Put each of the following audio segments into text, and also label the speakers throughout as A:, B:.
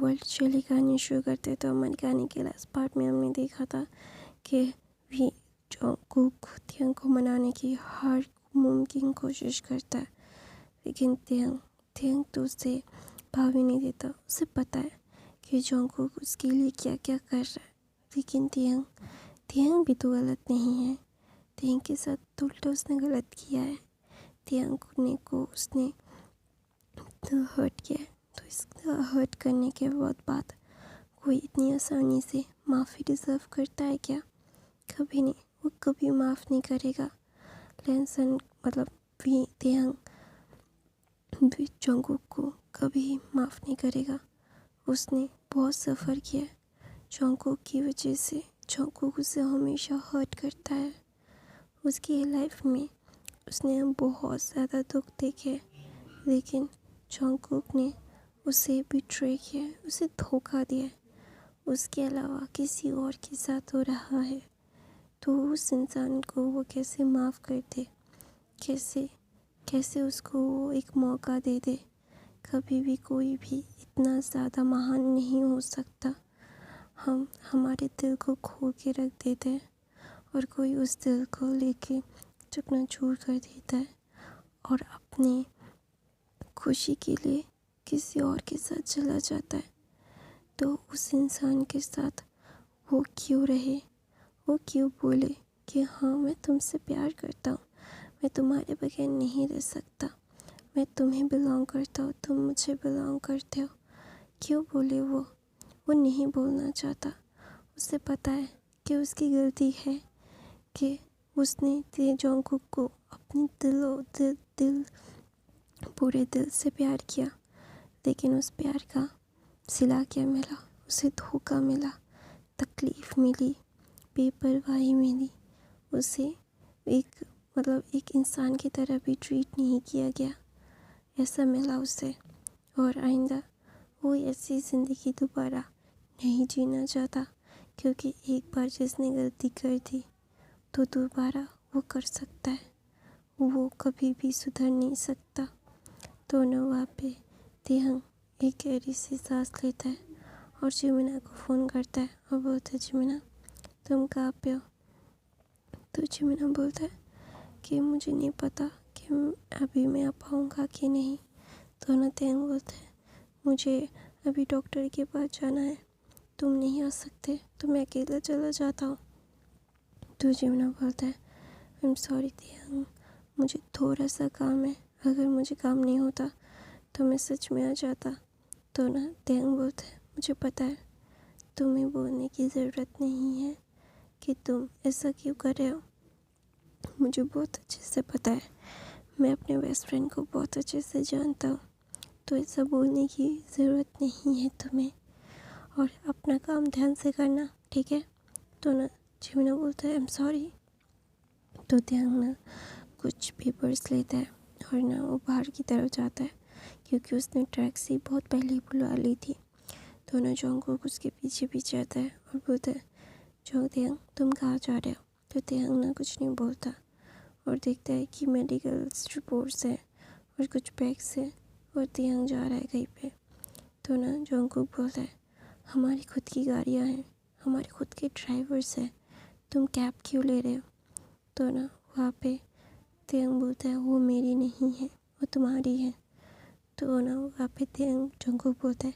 A: World चली कहानी शुरू करते तो हमारी कहानी के लास्ट पार्ट में हमने देखा था कि वी जंगकुक तियांग को मनाने की हर मुमकिन कोशिश करता है, लेकिन तियांग तो उसे भाव ही नहीं देता। उसे पता है कि जंगकुक उसके लिए क्या क्या कर रहा है, लेकिन तियांग भी तो गलत नहीं है। तियांग के साथ तो उल्टा उसने गलत किया है। तियांग को उसने तो हर्ट किया है, तो इस हर्ट करने के बाद कोई इतनी आसानी से माफ़ी डिज़र्व करता है क्या? कभी नहीं, वो कभी माफ़ नहीं करेगा। लैनसन मतलब भी तियांग भी जंगकुक को कभी माफ़ नहीं करेगा। उसने बहुत सफ़र किया है जंगकुक की वजह से। जंगकुक उसे हमेशा हर्ट करता है। उसकी लाइफ में उसने बहुत ज़्यादा दुख देखे, लेकिन जंगकुक ने उसे बिट्रे किया है, उसे धोखा दिया है। उसके अलावा किसी और के साथ हो रहा है, तो उस इंसान को वो कैसे माफ़ कर दे? कैसे उसको वो एक मौका दे दे? कभी भी कोई भी इतना ज़्यादा महान नहीं हो सकता। हम हमारे दिल को खो के रख देते हैं और कोई उस दिल को लेके चकनाचूर कर देता है और अपनी खुशी के लिए किसी और के साथ चला जाता है। तो उस इंसान के साथ वो क्यों रहे? वो क्यों बोले कि हाँ, मैं तुमसे प्यार करता हूँ, मैं तुम्हारे बगैर नहीं रह सकता, मैं तुम्हें बिलोंग करता हूँ, तुम मुझे बिलोंग करते हो? क्यों बोले? वो नहीं बोलना चाहता। उसे पता है कि उसकी गलती है कि उसने जंगकुक को अपनी दिल पूरे दिल से प्यार किया, लेकिन उस प्यार का सिला क्या मिला? उसे धोखा मिला, तकलीफ़ मिली, बेपरवाही मिली। उसे एक इंसान की तरह भी ट्रीट नहीं किया गया, ऐसा मिला उसे। और आइंदा वो ऐसी ज़िंदगी दोबारा नहीं जीना चाहता, क्योंकि एक बार जिसने गलती कर दी तो दोबारा वो कर सकता है, वो कभी भी सुधर नहीं सकता। तो न वहाँ पे तियांग एक गहरी सी सांस लेता है और जिमिना को फ़ोन करता है और बोलता है, जिमिना तुम कहाँ पे हो? तो जिमिना बोलता है कि मुझे नहीं पता कि अभी मैं आ पाऊँगा कि नहीं। तो न तियांग बोलता है, मुझे अभी डॉक्टर के पास जाना है, तुम नहीं आ सकते तो मैं अकेला चला जाता हूँ। तो जिमिना बोलता है, आई एम सॉरी तियांग, मुझे थोड़ा सा काम है, अगर मुझे काम नहीं होता तो मैं सच में आ जाता। तो ना तियांग बोलता है, मुझे पता है, तुम्हें बोलने की ज़रूरत नहीं है कि तुम ऐसा क्यों कर रहे हो। मुझे बहुत अच्छे से पता है, मैं अपने बेस्ट फ्रेंड को बहुत अच्छे से जानता हूँ, तो ऐसा बोलने की ज़रूरत नहीं है तुम्हें, और अपना काम ध्यान से करना, ठीक है? तो ना जिमिना बोलता है, आई एम सॉरी। तो तियांग ना कुछ पेपर्स लेता है और ना वो बाहर की तरफ जाता है, क्योंकि उसने टैक्सी बहुत पहले ही बुला ली थी। तो ना जंगकुक उसके पीछे पीछे आता है और बोलता है, तियांग तुम कहाँ जा रहे हो? तो तियांग ना कुछ नहीं बोलता और देखता है कि मेडिकल रिपोर्ट्स हैं और कुछ बैग्स हैं और तियांग जा रहा है कहीं पे। तो ना जंगकुक बोलता है, हमारी खुद की गाड़ियाँ हैं, हमारे खुद के ड्राइवर्स हैं, तुम कैब क्यों ले रहे हो? तो ना वहाँ पे तियांग बोलता है, वो मेरी नहीं है, वो तुम्हारी है। तो ना वहाँ पे तियांग जंगकुक बोलता है,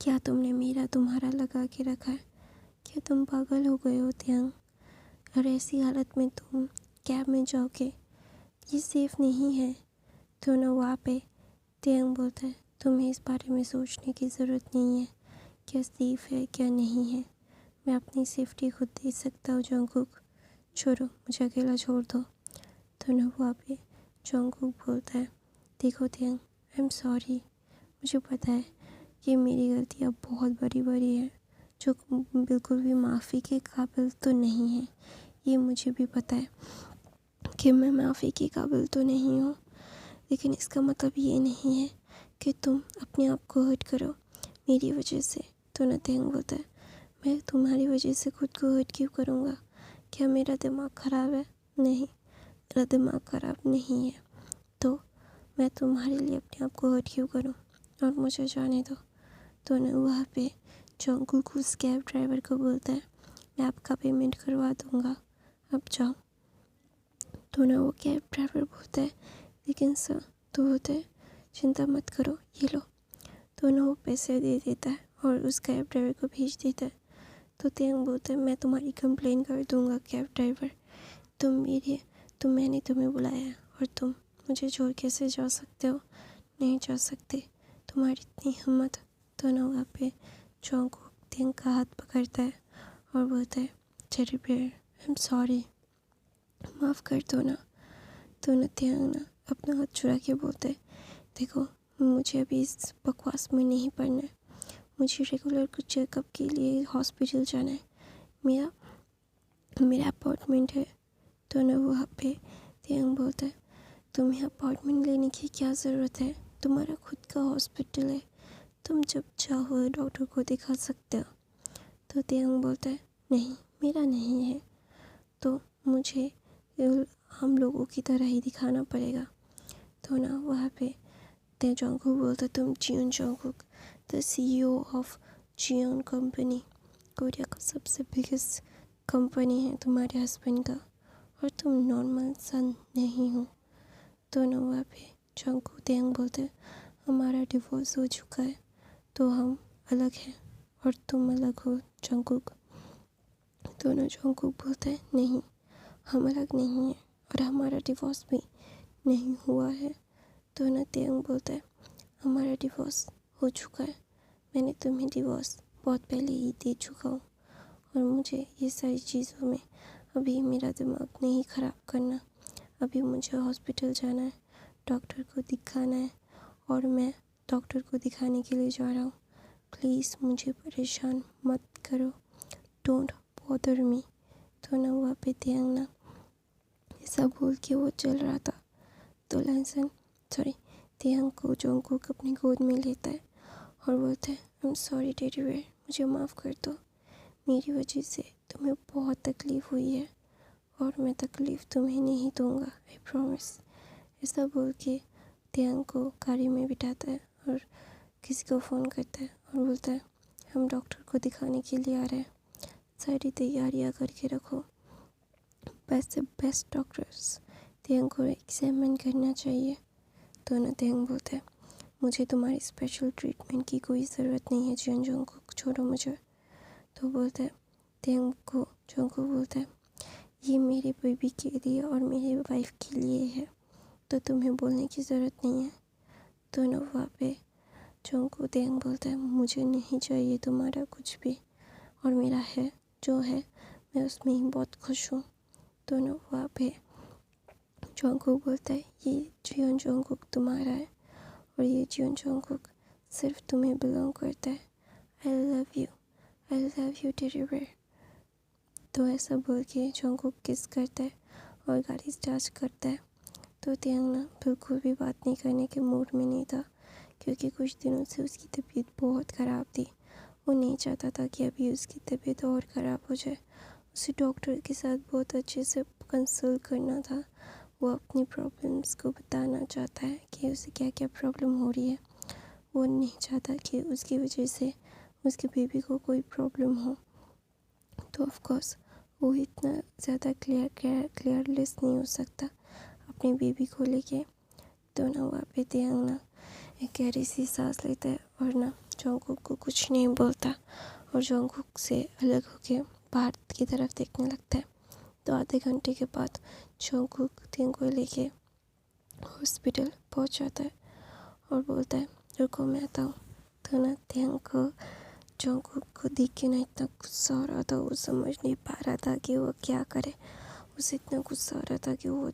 A: क्या तुमने मेरा तुम्हारा लगा के रखा है? क्या तुम पागल हो गए हो तियांग? और ऐसी हालत में तुम कैब में जाओगे, ये सेफ़ नहीं है। तो ना वहाँ पे तियांग बोलता है, तुम्हें इस बारे में सोचने की ज़रूरत नहीं है, क्या सेफ़ है क्या नहीं है, मैं अपनी सेफ्टी खुद देख सकता हूँ जंगकुक, छोड़ो, मुझे अकेला छोड़ दो। तो ना वहाँ पे जंगकुक बोलता है, देखो तियांग, आई एम सॉरी, मुझे पता है कि मेरी गलतियाँ बहुत बड़ी बड़ी हैं, जो बिल्कुल भी माफ़ी के काबिल तो नहीं है। ये मुझे भी पता है कि मैं माफ़ी के काबिल तो नहीं हूँ, लेकिन इसका मतलब ये नहीं है कि तुम अपने आप को हर्ट करो मेरी वजह से। तो ना तियांग बोलता है, मैं तुम्हारी वजह से खुद को हर्ट क्यों करूँगा? क्या मेरा दिमाग ख़राब है? नहीं, मेरा दिमाग ख़राब नहीं है, तो मैं तुम्हारे लिए अपने आप को हर्ट क्यों करूँ? और मुझे जाने दो। तो ना वहाँ पे जंगकुक उस कैब ड्राइवर को बोलता है, मैं आपका पेमेंट करवा दूँगा, अब जाओ। तो ना वो कैब ड्राइवर बोलता है, लेकिन सर, तो होता है, चिंता मत करो, ये लो। तो ना वो पैसे दे देता है और उस कैब ड्राइवर को भेज देता है। तो तेंग बोलता है, मैं तुम्हारी कंप्लेन कर दूँगा कैब ड्राइवर, मैंने तुम्हें बुलाया है और तुम मुझे छोड़ कैसे जा सकते हो? नहीं जा सकते, तुम्हारी इतनी हिम्मत। तो ना वहाँ पे जंगकुक तेंग का हाथ पकड़ता है और बोलता है, teddy bear, I am sorry, माफ़ कर दो ना। तो ना तेंग ना अपना हाथ चुरा के बोलता है, देखो, मुझे अभी इस बकवास में नहीं पड़ना है, मुझे रेगुलर कुछ चेकअप के लिए हॉस्पिटल जाना है, मेरा अपॉइंटमेंट है। तो ना वहाँ पे तेंग बोलता है, तुम्हें अपॉइंटमेंट लेने की क्या ज़रूरत है, तुम्हारा खुद का हॉस्पिटल है, तुम जब चाहो डॉक्टर को दिखा सकते हो। तो तेंग बोलता है, नहीं, मेरा नहीं है, तो मुझे हम लोगों की तरह ही दिखाना पड़ेगा। तो ना वहाँ पे जंगकुक बोलता, तुम Jeon Jungkook, the CEO of Jeon company, Korea का सबसे बिगेस्ट कंपनी है तुम्हारे हस्बैंड का, और तुम नॉर्मल सन नहीं हो। तो ना वहाँ पे जंगकुक तेंग बोलते, हमारा डिवोर्स हो चुका है, तो हम अलग हैं और तुम अलग हो जंगकुक। तो ना जंगकुक बोलता है, नहीं, हम अलग नहीं हैं और हमारा डिवोर्स भी नहीं हुआ है। तो ना तेंग बोलता है, हमारा डिवोर्स हो चुका है, मैंने तुम्हें डिवोर्स बहुत पहले ही दे चुका हूँ, और मुझे ये सारी चीज़ों में अभी मेरा दिमाग नहीं ख़राब करना। अभी मुझे हॉस्पिटल जाना है, डॉक्टर को दिखाना है, और मैं डॉक्टर को दिखाने के लिए जा रहा हूँ। प्लीज़ मुझे परेशान मत करो, डोंट बॉदर मी। तो ना वहाँ पे तेंग ना ऐसा बोल के वो चल रहा था। तो तेंग को जंगकुक अपनी गोद में लेता है और बोलता है, I am sorry teddy bear, मुझे माफ़ कर दो, मेरी वजह से तुम्हें बहुत तकलीफ़ हुई है और मैं तकलीफ़ तुम्हें नहीं दूँगा, आई प्रॉमिस। ऐसा बोल के तेंग को गाड़ी में बिठाता है और किसी को फ़ोन करता है और बोलता है, हम डॉक्टर को दिखाने के लिए आ रहे हैं, सारी तैयारियां करके रखो, बेस्ट से बेस्ट डॉक्टर्स तेंग को एग्जामिन करना चाहिए। तो ना तेंग बोलता है, मुझे तुम्हारी स्पेशल ट्रीटमेंट की कोई ज़रूरत नहीं है जियोन जंगकुक, छोड़ो मुझे। तो बोलता है तेंग को जंगकुक बोलता है, ये मेरे बेबी के लिए और मेरे वाइफ के लिए है, तो तुम्हें बोलने की ज़रूरत नहीं है। तो ना वहाँ पे जंगकुक तेंग बोलता है, मुझे नहीं चाहिए तुम्हारा कुछ भी, और मेरा है जो है मैं उसमें ही बहुत खुश हूँ। तो ना वहाँ पे जंगकुक बोलता है, ये जियोन जंगकुक तुम्हारा है और ये जियोन जंगकुक सिर्फ तुम्हें बिलोंग करता है। I love you teddy bear. तो ऐसा बोल के जंगकुक किस करता है और गाड़ी स्टार्ट करता है। तो तेंग ना बिल्कुल भी बात नहीं करने के मूड में नहीं था, क्योंकि कुछ दिनों से उसकी तबीयत बहुत ख़राब थी। वो नहीं चाहता था कि अभी उसकी तबीयत और ख़राब हो जाए। उसे डॉक्टर के साथ बहुत अच्छे से कंसल्ट करना था। वो अपनी प्रॉब्लम्स को बताना चाहता है कि उसे क्या क्या प्रॉब्लम हो रही है। वो नहीं चाहता कि उसकी वजह से उसके बेबी को कोई प्रॉब्लम हो। तो ऑफ कोर्स वो इतना ज़्यादा क्लियरलेस नहीं हो सकता अपने बेबी को लेके। तो ना वहाँ पे तेंग ना एक गहरी सी सांस लेता है और ना जंगकुक को कुछ नहीं बोलता और जंगकुक से अलग होके बाहर की तरफ देखने लगता है। तो आधे घंटे के बाद जंगकुक तेंग को लेके हॉस्पिटल पहुंच जाता है और बोलता है, रुको मैं आता हूँ। तो ना तेंग को जंगकुक को देख के ना इतना गुस्सा हो रहा था, वो समझ नहीं पा रहा था कि वो क्या करे। उसे इतना गुस्सा हो रहा था कि वो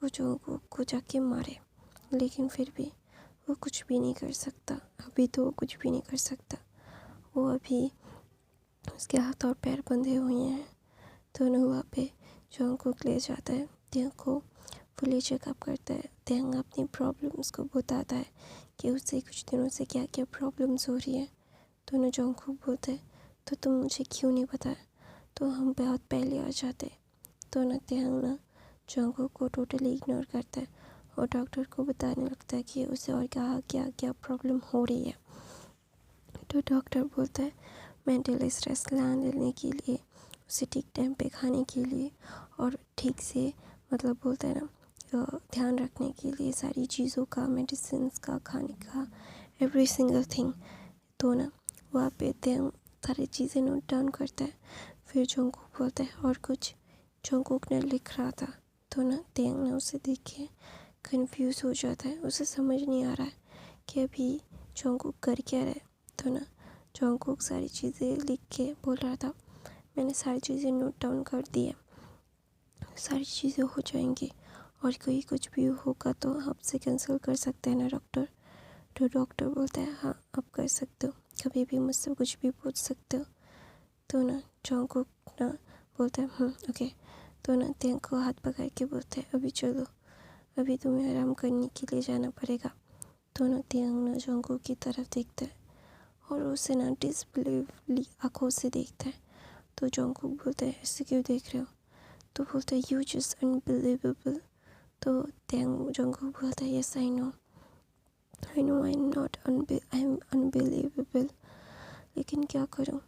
A: जंगकुक को जाके मारे, लेकिन फिर भी वो कुछ भी नहीं कर सकता। अभी तो वो कुछ भी नहीं कर सकता, वो अभी उसके हाथ और पैर बंधे हुए हैं। तो ना वहाँ पे जंगकुक ले जाता है तेंग को, फुली चेकअप करता है। तेंग अपनी प्रॉब्लम्स को बताता है कि उससे कुछ दिनों से क्या क्या प्रॉब्लम्स हो रही है। तो ना जंगकुक बोलता है, तो तुम मुझे क्यों नहीं बताया, तो हम बहुत पहले आ जाते। तो ना तेंग ना जंगकुक को टोटली इग्नोर करता है और डॉक्टर को बताने लगता है कि उसे और क्या क्या क्या प्रॉब्लम हो रही है। तो डॉक्टर बोलता है मेंटल स्ट्रेस लेने के लिए उसे ठीक टाइम पे खाने के लिए और ठीक से मतलब बोलता है ना ध्यान रखने के लिए सारी चीज़ों का, मेडिसिन का, खाने का, एवरी सिंगल थिंग। तो ना वहाँ पे ध्यान सारी चीज़ें नोट डाउन करता है। फिर जंगकुक बोलता है और कुछ। जंगकुक ने लिख रहा था। तो ना ध्यान ने उसे देख के कन्फ्यूज़ हो जाता है। उसे समझ नहीं आ रहा है कि अभी जंगकुक कर क्या रहा है। तो ना जंगकुक सारी चीज़ें लिख के बोल रहा था मैंने सारी चीज़ें नोट डाउन कर दी है, सारी चीज़ें हो जाएंगी और कोई कुछ भी होगा तो आपसे कैंसिल कर सकते हैं ना डॉक्टर। तो डॉक्टर बोलता है हाँ आप कर सकते हो, कभी भी मुझसे कुछ भी पूछ सकते हो। तो ना जंगकुक ना बोलता है ओके। तो ना टेंग को हाथ पकड़ के बोलते हैं अभी चलो, अभी तुम्हें आराम करने के लिए जाना पड़ेगा। तो ना टेंग ना जंगकुक की तरफ देखता है और उसे ना डिसबिलीवली आँखों से देखता है। तो जंगकुक बोलता है ऐसे क्यों देख रहे हो। तो बोलता है यू जस्ट अनबिलीवेबल। तो टेंग जंगकुक बोलता है yes I know I am not I am unbelievable, लेकिन क्या करूँ,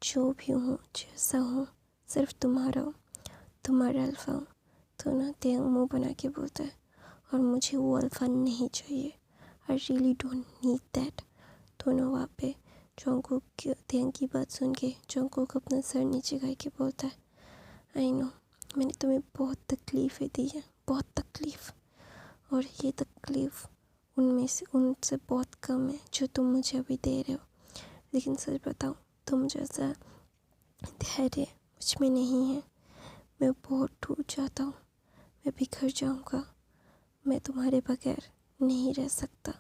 A: जो भी हूँ जैसा हूँ सिर्फ तुम्हारा अल्फा हूँ। तो ना टेंग मुँह बना के बोलता है और मुझे वो अल्फा नहीं चाहिए, आई रियली डोंट नीड दैट। तो ना वहाँ पे जंगकुक टेंग की बात सुन के जंगकुक अपना सर नीचे करके बोलता है आई नो मैंने तुम्हें बहुत तकलीफ़ें दी है, बहुत तकलीफ़, और ये तकलीफ़ उनसे बहुत कम है जो तुम मुझे अभी दे रहे हो। लेकिन सच बताऊँ तुम जैसा धैर्य मुझ में नहीं है। मैं बहुत टूट जाता हूँ, मैं बिखर जाऊँगा, मैं तुम्हारे बगैर नहीं रह सकता,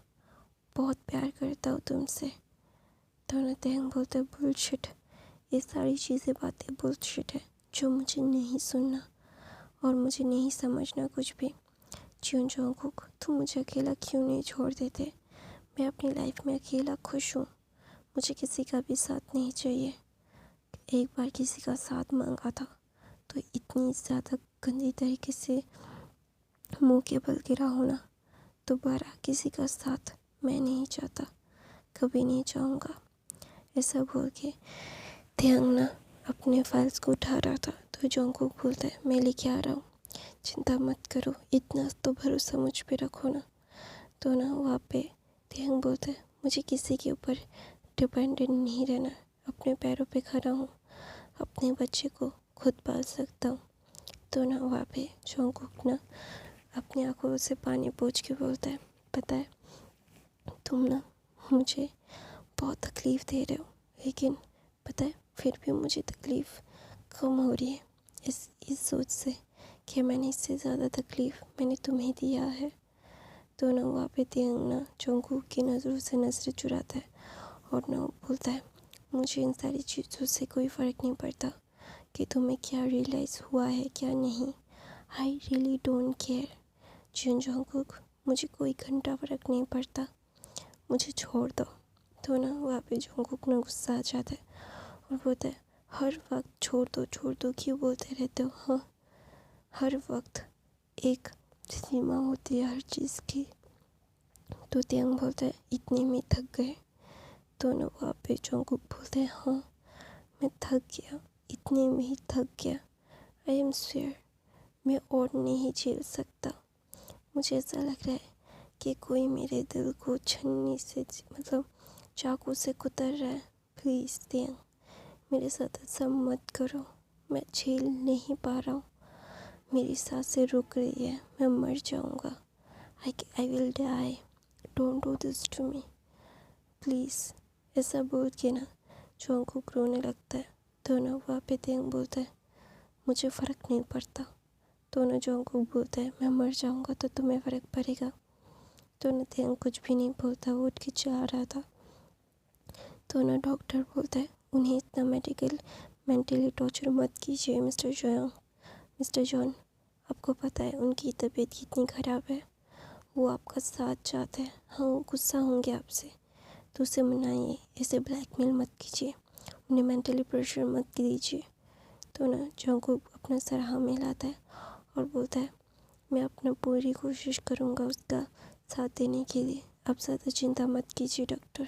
A: बहुत प्यार करता हूँ तुमसे। तो ना टेंग बोलते बुलशिट, ये सारी चीज़ें बातें बुलशिट है जो मुझे नहीं सुनना और मुझे नहीं समझना कुछ भी। जिन जंगकुक तुम मुझे अकेला क्यों नहीं छोड़ देते, मैं अपनी लाइफ में अकेला खुश हूँ, मुझे किसी का भी साथ नहीं चाहिए। एक बार किसी का साथ मांगा था तो इतनी ज़्यादा गंदी तरीके से मुंह के बल गिरा होना, दोबारा किसी का साथ मैं नहीं चाहता, कभी नहीं चाहूँगा। ऐसा बोल के टेंग ना अपने फाइल्स को उठा रहा था। तो जंगकुक बोलता है मैं लेके आ रहा हूँ, चिंता मत करो, इतना तो भरोसा मुझ पे रखो ना। तो ना वहाँ पे टेंग बोलता है मुझे किसी के ऊपर डिपेंडेंट नहीं रहना, अपने पैरों पे खड़ा हूँ, अपने बच्चे को खुद पाल सकता हूँ। तो ना वहाँ पे जंगकुक ना अपनी आंखों से पानी पोंछ के बोलता है पता है तुम ना मुझे बहुत तकलीफ़ दे रहे हो, लेकिन पता है फिर भी मुझे तकलीफ़ कम हो रही है इस सोच से कि मैंने इससे ज़्यादा तकलीफ़ मैंने तुम्हें दिया है। तो ना वहाँ पे टेंग ना जंगकुक की नज़रों से नज़रें चुराता है और ना बोलता है मुझे इन सारी चीज़ों से कोई फ़र्क नहीं पड़ता कि तुम्हें क्या रियलाइज़ हुआ है क्या नहीं, I really don't care. Jin Jungkook मुझे कोई घंटा फ़र्क नहीं पड़ता, मुझे छोड़ दो। तो ना वहाँ पे जंगकुक ना गुस्सा आ जाता है और बोलता है हर वक्त छोड़ दो क्यों बोलते रहते हो, हाँ हर वक्त एक सीमा होती है हर चीज़ की। तो टेंग बोलता है इतने में थक गए। तो ना वहाँ पे जंगकुक बोलते हैं हाँ मैं थक गया, इतने में ही थक गया, आई एम श्योर मैं और नहीं झेल सकता। मुझे ऐसा लग रहा है कि कोई मेरे दिल को छन्नी से मतलब चाकू से कुतर रहा है। प्लीज़ टेंग मेरे साथ ऐसा मत करो, मैं झेल नहीं पा रहा हूँ, मेरी सांसें रुक रही है, मैं मर जाऊँगा, I will die, don't do this to me please. ऐसा बोल के ना जंगकुक रोने लगता है। तो ना वहाँ पे टेंग बोलता है मुझे फ़र्क नहीं पड़ता। तो ना जंगकुक बोलता है मैं मर जाऊँगा तो तुम्हें फ़र्क पड़ेगा। तो ना टेंग कुछ भी नहीं बोलता, वो उठ के जा रहा था। तो ना डॉक्टर बोलता है उन्हें इतना मेंटली टॉर्चर मत कीजिए मिस्टर जॉन, आपको पता है उनकी तबीयत कितनी ख़राब है, वो आपका साथ चाहते हैं, हाँ वो गुस्सा होंगे आपसे, तो उसे मनाइए, ऐसे ब्लैकमेल मत कीजिए, उन्हें मेंटली प्रेशर मत दीजिए। तो ना जंगकुक अपना सर हाँ मिलाता है और बोलता है मैं अपना पूरी कोशिश करूँगा उसका साथ देने के लिए, आप ज़्यादा चिंता मत कीजिए डॉक्टर।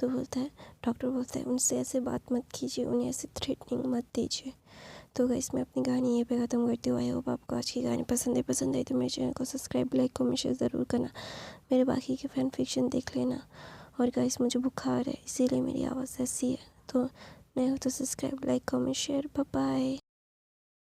A: तो बोलता है, डॉक्टर बोलता है उनसे ऐसे बात मत कीजिए, उन्हें ऐसे थ्रेटनिंग मत दीजिए। तो गाइस मैं अपनी कहानी यहीं पे ख़त्म करती हूँ। आई होप आपको आज की कहानी पसंद आई तो मेरे चैनल को सब्सक्राइब, लाइक, कमेंट, शेयर ज़रूर करना। मेरे बाकी के फैन फिक्शन देख लेना। और गाइस मुझे बुखार है, इसीलिए मेरी आवाज़ ऐसी है, तो नए हो तो subscribe, like, comment, share. Bye bye.